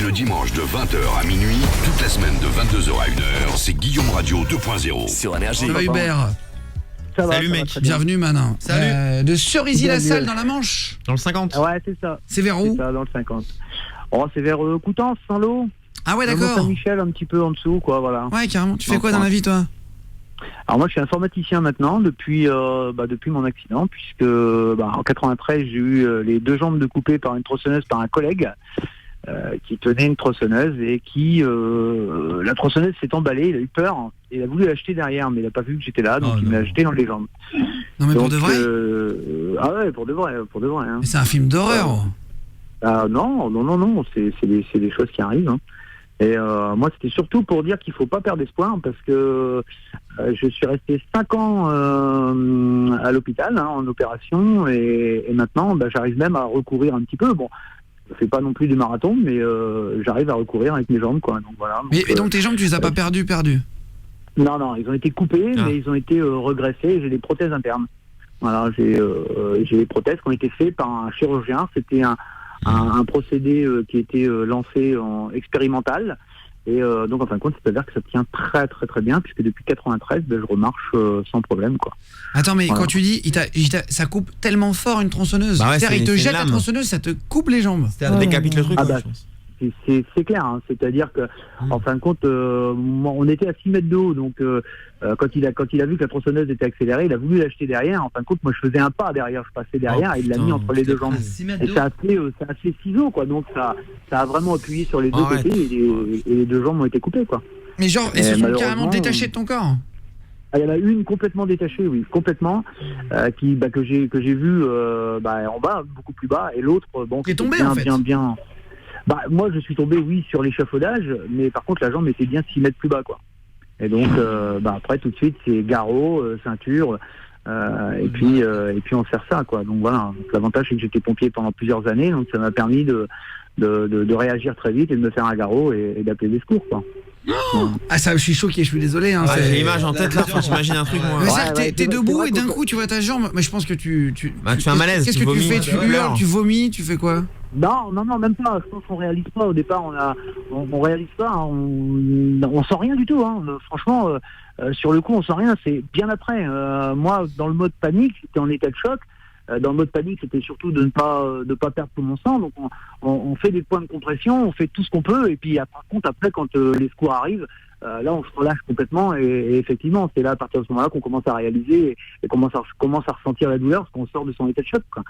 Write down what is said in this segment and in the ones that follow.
le dimanche de 20h à minuit, toute la semaine de 22h à 1h, c'est Guillaume Radio 2.0 sur Énergie. Ça va Hubert? Salut mec. Bienvenue Manin. Salut. De Cerisy-la-Salle dans la Manche. Dans le 50. Ouais, c'est ça. C'est vers où? C'est ça, dans le 50. Oh, c'est vers Coutances, Saint-Lô. Ah ouais, d'accord. Saint-Michel, un petit peu en dessous, quoi, voilà. Ouais, carrément. Tu fais quoi dans la vie, toi? Alors moi, je suis informaticien maintenant, depuis mon accident, puisque en 93, j'ai eu les 2 jambes de coupées par une tronçonneuse par un collègue qui tenait une tronçonneuse et qui la tronçonneuse s'est emballée, il a eu peur, et il a voulu l'acheter derrière, mais il n'a pas vu que j'étais là, donc il m'a jeté dans les jambes. Non mais donc, pour de vrai? Ah ouais, pour de vrai. Hein. Mais c'est un film d'horreur. Non, c'est des choses qui arrivent. Hein. Et moi, c'était surtout pour dire qu'il faut pas perdre espoir, parce que je suis resté 5 ans à l'hôpital, en opération, et maintenant, j'arrive même à recourir un petit peu. Bon, je fais pas non plus du marathon, mais j'arrive à recourir avec mes jambes, quoi. Donc voilà. Et donc tes jambes, tu les as pas perdues? Non, ils ont été coupés, mais ils ont été regressés. J'ai des prothèses internes. Voilà, j'ai des prothèses qui ont été faites par un chirurgien. C'était un procédé qui était lancé en expérimental. Et donc, en fin de compte, c'est-à-dire que ça tient très, très, très bien, puisque depuis 93, je remarche sans problème, quoi. Attends, mais voilà. quand tu dis, ça coupe tellement fort une tronçonneuse. Bah ouais, c'est-à-dire, il te jette la lame. tronçonneuse, ça te coupe les jambes. Ça décapite le truc, Ah quoi, bah, je pense. c'est clair, hein. C'est-à-dire que, en fin de compte, on était à 6 mètres de haut, donc quand il a vu que la tronçonneuse était accélérée, il a voulu l'acheter derrière. En fin de compte, moi je faisais un pas derrière, je passais derrière, et il l'a mis entre les 2 jambes. Et ça a fait ciseau, quoi. Donc ça a vraiment appuyé sur les 2 côtés, et les 2 jambes ont été coupées, quoi. Mais genre, elles se sont carrément détachées de ton corps? Il y en a une complètement détachée, oui, complètement, que j'ai vue en bas, beaucoup plus bas, et l'autre, qui est tombée, bien, en fait. bien. Moi, je suis tombé, oui, sur l'échafaudage, mais par contre, la jambe était bien 6 mètres plus bas, quoi. Et donc, après, tout de suite, c'est garrot, ceinture, et puis on sert ça, quoi. Donc voilà. Donc, l'avantage, c'est que j'étais pompier pendant plusieurs années, donc ça m'a permis de réagir très vite et de me faire un garrot et d'appeler des secours, quoi. Ah ça, je suis choqué, je suis désolé. Hein, J'ai l'image en tête là, j'imagine un truc, moi. Mais c'est-à-dire que t'es debout et d'un que- coup tu vois ta jambe. Mais je pense que tu fais un malaise. Qu'est-ce que tu fais? Tu hurles, tu vomis, tu fais quoi? Non, même pas. Je pense qu'on réalise pas. Au départ, on réalise pas. Hein. On sent rien du tout. Hein. Franchement, sur le coup, on sent rien. C'est bien après. Moi, dans le mode panique, j'étais en état de choc. Dans le mode panique, c'était surtout de ne pas perdre tout mon sang. Donc, on fait des points de compression, on fait tout ce qu'on peut. Et puis, par contre, après, quand les secours arrivent, là, on se relâche complètement. Et effectivement, c'est là, à partir de ce moment-là, qu'on commence à réaliser et commence à ressentir la douleur parce qu'on sort de son état de choc, quoi.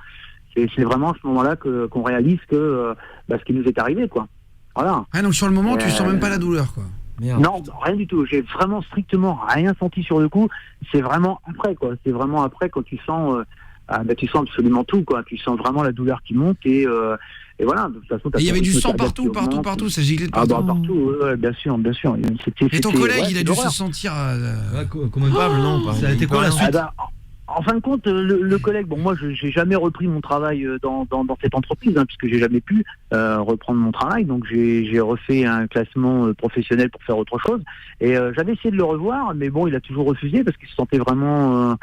C'est vraiment à ce moment-là qu'on réalise que ce qui nous est arrivé, quoi. Voilà. Ah donc sur le moment, tu sens même pas la douleur, quoi. Merde. Non, rien du tout. J'ai vraiment strictement rien senti sur le coup. C'est vraiment après, quoi. C'est vraiment après quand tu sens, tu sens absolument tout, quoi. Tu sens vraiment la douleur qui monte et voilà. De toute façon, Et il y avait du sang partout, ça giglait de partout. Partout. bien sûr. Et ton collègue, il a dû se l'horreur. sentir. Commandable, non, quoi. Ça a été quoi la suite? En fin de compte, le collègue, moi, j'ai jamais repris mon travail dans cette entreprise, puisque j'ai jamais pu reprendre mon travail. Donc, j'ai refait un classement professionnel pour faire autre chose. Et j'avais essayé de le revoir, mais bon, il a toujours refusé parce qu'il se sentait vraiment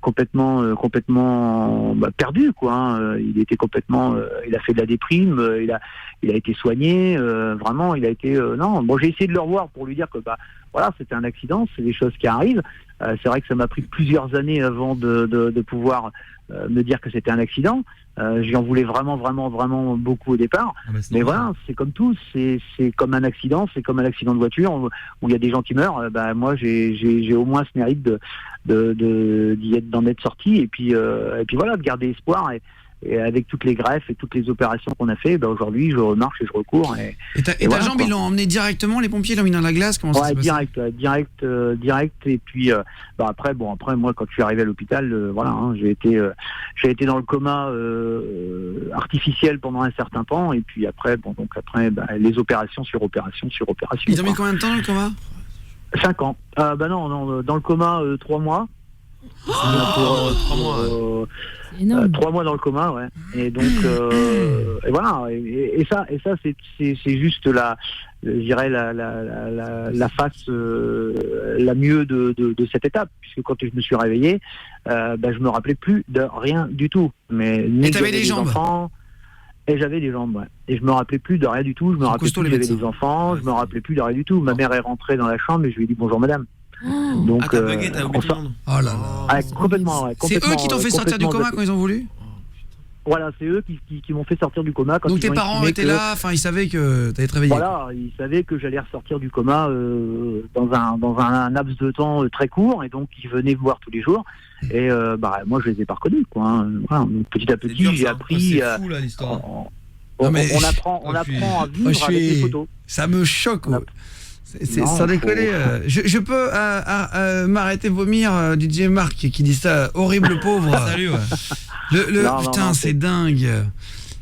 complètement perdu, quoi. Hein. Il était complètement, il a fait de la déprime, il a été soigné, vraiment, il a été non. Bon, j'ai essayé de le revoir pour lui dire que voilà, c'était un accident, c'est des choses qui arrivent. C'est vrai que ça m'a pris plusieurs années avant de pouvoir me dire que c'était un accident. J'y en voulais vraiment beaucoup au départ. Mais voilà, c'est comme tout, c'est comme un accident, c'est comme un accident de voiture où il y a des gens qui meurent. Moi, j'ai au moins ce mérite d'en être sorti et puis voilà, de garder espoir. Et avec toutes les greffes et toutes les opérations qu'on a fait, aujourd'hui, je remarche et je recours. Et ta voilà, jambe, quoi. ils l'ont emmené directement, les pompiers l'ont mis dans la glace? Comment ça s'est passé? direct. Et puis après, moi, quand je suis arrivé à l'hôpital, voilà, hein, j'ai été dans le coma artificiel pendant un certain temps. Et puis après, les opérations sur opération sur opération. Ils ont mis combien de temps dans le coma? 5 ans. Non, dans le coma 3 mois. 3 mois. C'est énorme. 3 mois dans le coma, ouais. Et donc, et voilà. Et ça, c'est juste je dirais la face la mieux de cette étape, puisque quand je me suis réveillé, je me rappelais plus de rien du tout. Mais Et t'avais des jambes? Et j'avais des jambes, ouais. Et je me rappelais plus de rien du tout. Je me rappelais plus que j'avais des enfants. Je me rappelais plus de rien du tout. Ma mère est rentrée dans la chambre et je lui ai dit bonjour madame. Donc, t'as bugué, t'as oublié tout le monde. Oh là là. Complètement, ouais. C'est eux qui t'ont fait sortir du coma quand ils ont voulu? Voilà, c'est eux qui m'ont fait sortir du coma. Quand donc tes parents étaient là, enfin ils savaient que t'allais te réveiller. Voilà, ils savaient que j'allais ressortir du coma dans un laps de temps très court, et donc ils venaient me voir tous les jours. Et moi je les ai pas reconnus, quoi. Hein. Voilà, donc, petit à petit, j'ai appris. C'est fou là l'histoire. On apprend à vivre avec les photos. Ça me choque. C'est sans déconner. Je peux m'arrêter de vomir DJ Marc qui dit ça, horrible pauvre. Salut, ouais. Putain, c'est dingue.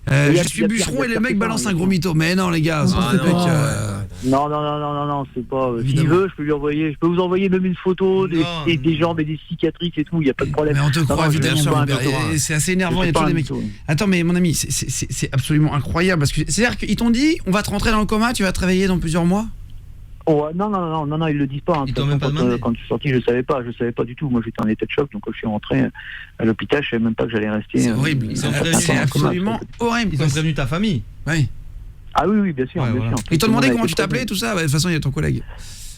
Je suis bûcheron et les mecs balancent un gros mytho. Mais non, les gars, non, c'est pas. S'il veut, je peux vous envoyer même une photo des jambes et des cicatrices et tout, il n'y a pas de problème. Mais on te croit, évidemment. C'est assez énervant, il y a toujours des mecs. Attends, mais mon ami, c'est absolument incroyable. Parce que c'est-à-dire qu'ils t'ont dit, on va te rentrer dans le coma, tu vas te réveiller dans plusieurs mois? Oh, non, ils le disent pas. Hein. Ils t'ont même pas demandé. Quand je suis sorti, je savais pas du tout. Moi, j'étais en état de choc, donc quand je suis rentré à l'hôpital, je savais même pas que j'allais rester. C'est horrible. C'est absolument horrible. Ils ont prévenu ta famille. Oui. Ah oui, bien sûr, bien sûr. Ils t'ont demandé comment tu t'appelais, tout ça. De toute façon, il y a ton collègue.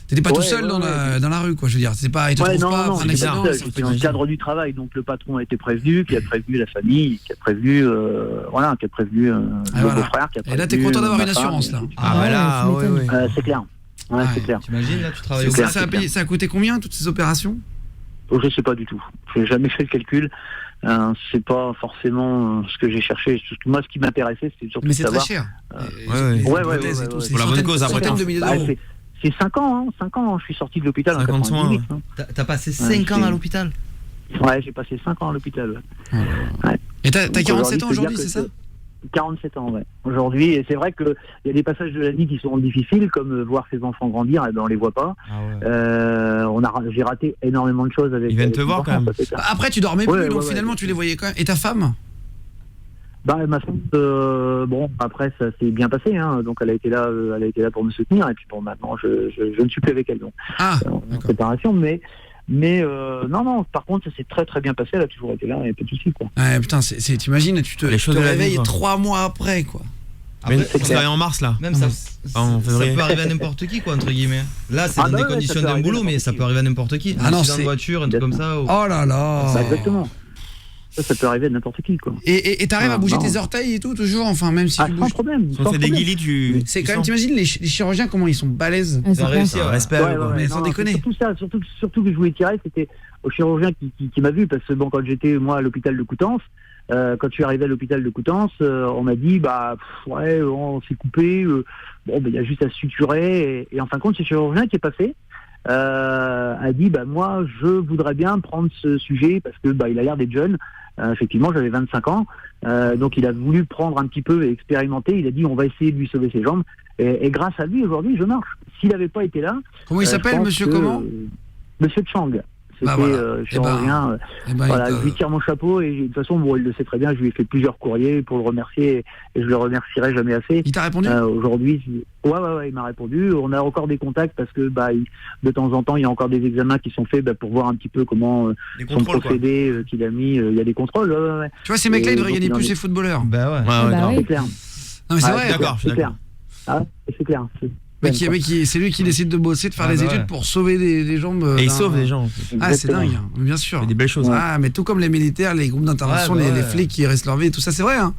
T'étais pas tout seul dans la rue, quoi. Je veux dire, c'est pas. Ils te trouvent pas un accident. J'étais dans le cadre du travail, donc le patron a été prévenu, qui a prévenu la famille, qui a prévenu, le beau-frère, qui a prévenu. Et là, t'es content d'avoir une assurance, là. Ah bah là, oui. C'est clair. Ouais, c'est clair. T'imagines, là, tu travailles ça a coûté combien, toutes ces opérations? Je sais pas du tout. J'ai jamais fait le calcul. C'est pas forcément ce que j'ai cherché. Moi, ce qui m'intéressait, c'était surtout de savoir. Mais c'est très cher. Ouais. Pour la bonne cause, après. C'est 5 ans, 5 ans. Je suis sorti de l'hôpital en 98. T'as passé 5 ans à l'hôpital? Ouais, j'ai passé 5 ans à l'hôpital. Ouais. Et t'as 47 ans aujourd'hui, c'est ça? 47 ans, ouais. Aujourd'hui, et c'est vrai qu'il y a des passages de la vie qui sont difficiles, comme voir ses enfants grandir, et ben on les voit pas. J'ai raté énormément de choses avec. Ils viennent te voir quand même. Après, tu dormais plus, donc finalement tu les voyais quand même. Et ta femme? Ma femme, après ça s'est bien passé, hein. Donc elle a été là pour me soutenir, et puis maintenant je ne suis plus avec elle, donc en séparation, mais non, par contre ça s'est très très bien passé, elle a toujours été là, il n'y a pas de souci, quoi. Ouais, putain, t'imagines, tu te réveilles 3 mois après, quoi. Après, c'est en mars là. Même ça peut arriver à n'importe qui, quoi, entre guillemets. Là, c'est dans des conditions d'un boulot, mais ça peut arriver à n'importe qui. Un accident de voiture, un truc comme ça. Oh là là. Exactement. Ça peut arriver à n'importe qui, quoi. Et t'arrives à bouger tes orteils et tout, toujours, enfin, même si tu bouges. Sans problème. Quand c'est des guilis, c'est quand même, t'imagines les chirurgiens, comment ils sont balèzes. Ils ont réussi, respect. Mais sans déconner. Surtout que je voulais tirer, c'était au chirurgien qui m'a vu, parce que quand j'étais, moi, à l'hôpital de Coutances, quand je suis arrivé à l'hôpital de Coutances, on m'a dit, on s'est coupé, il y a juste à suturer, et en fin de compte, ce chirurgien qui est passé, a dit, moi, je voudrais bien prendre ce sujet, parce que il a l'air d'être jeune. Effectivement, j'avais 25 ans, donc il a voulu prendre un petit peu et expérimenter. Il a dit, on va essayer de lui sauver ses jambes, et grâce à lui, aujourd'hui, je marche. S'il n'avait pas été là... Comment il s'appelle, monsieur comment? Monsieur Chang. C'était chirurgien. Je lui tire mon chapeau, et de toute façon, il le sait très bien, je lui ai fait plusieurs courriers pour le remercier, et je le remercierai jamais assez. Il t'a répondu? Aujourd'hui, il m'a répondu. On a encore des contacts, parce que de temps en temps, il y a encore des examens qui sont faits pour voir un petit peu comment son procédé qu'il a mis. Il y a des contrôles. Tu vois, ces mecs-là, ils devraient gagner plus, ces footballeurs. C'est clair. Non, mais c'est vrai. D'accord, c'est clair. C'est clair. C'est lui qui décide de bosser, de faire des études pour sauver des jambes. Et il sauve des gens. C'est dingue, bien sûr. Des belles choses. Mais tout comme les militaires, les groupes d'intervention, les flics qui restent leur vie, tout ça, c'est vrai. Hein.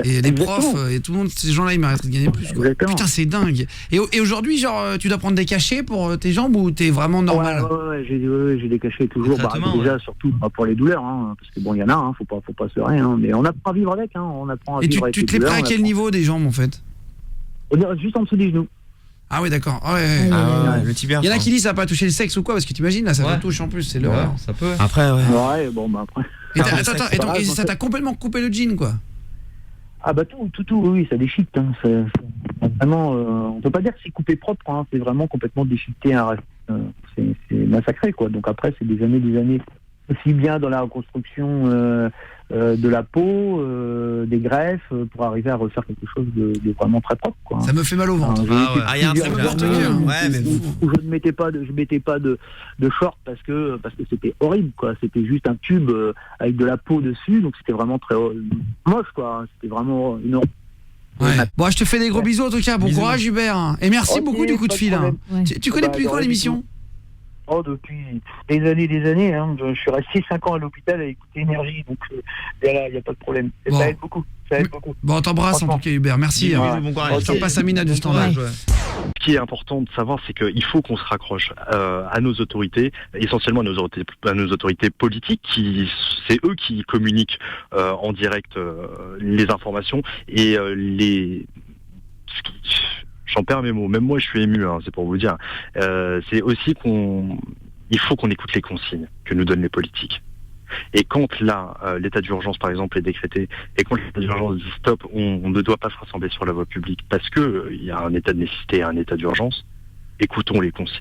Et les profs, et tout le monde, ces gens-là, ils méritent de gagner plus. Quoi. Putain, c'est dingue. Et aujourd'hui, genre, tu dois prendre des cachets pour tes jambes, ou t'es vraiment normal? J'ai des cachets toujours. Déjà, surtout pour les douleurs, hein, parce que il y en a, faut pas se leurrer. Mais on apprend à vivre avec. On apprend à vivre avec. Et tu te les prends à quel niveau des jambes, en fait? Juste en dessous des genoux. Ah oui, d'accord. Le tibia. Il y en a qui disent ça va pas toucher le sexe ou quoi, parce que t'imagines, là, ça te touche en plus, c'est l'horreur. Ça peut. Après, après. Et ça t'a complètement coupé le jean, quoi. Ah tout, oui, ça déchique. Hein. Vraiment, on peut pas dire que c'est coupé propre, hein. C'est vraiment complètement déchiqueté. C'est massacré, quoi. Donc après, c'est des années, aussi bien dans la reconstruction de la peau, des greffes, pour arriver à refaire quelque chose de vraiment très propre, quoi. Ça me fait mal au ventre. Il y a un truc où je ne mettais pas de short parce que c'était horrible, quoi. C'était juste un tube avec de la peau dessus, donc c'était vraiment très moche, quoi. C'était vraiment une Ouais. Bon, je te fais des gros bisous en tout cas. Bon courage Hubert. Et merci beaucoup du coup de fil. Tu connais depuis quand l'émission? Oh, depuis des années. Hein. Je suis resté 5 ans à l'hôpital à écouter Énergie, donc il n'y a pas de problème. Et ça aide beaucoup. Bon, on t'embrasse en tout cas Hubert. Merci. Bon courage. Je passe Amina du standard. Ce qui est important de savoir, c'est qu'il faut qu'on se raccroche à nos autorités, essentiellement à nos autorités politiques, c'est eux qui communiquent en direct les informations et j'en perds mes mots. Même moi, je suis ému, hein, c'est pour vous dire. C'est aussi il faut qu'on écoute les consignes que nous donnent les politiques. Et quand là, l'état d'urgence, par exemple, est décrété, et quand l'état d'urgence dit stop, on ne doit pas se rassembler sur la voie publique parce que il y a un état de nécessité et un état d'urgence, écoutons les consignes.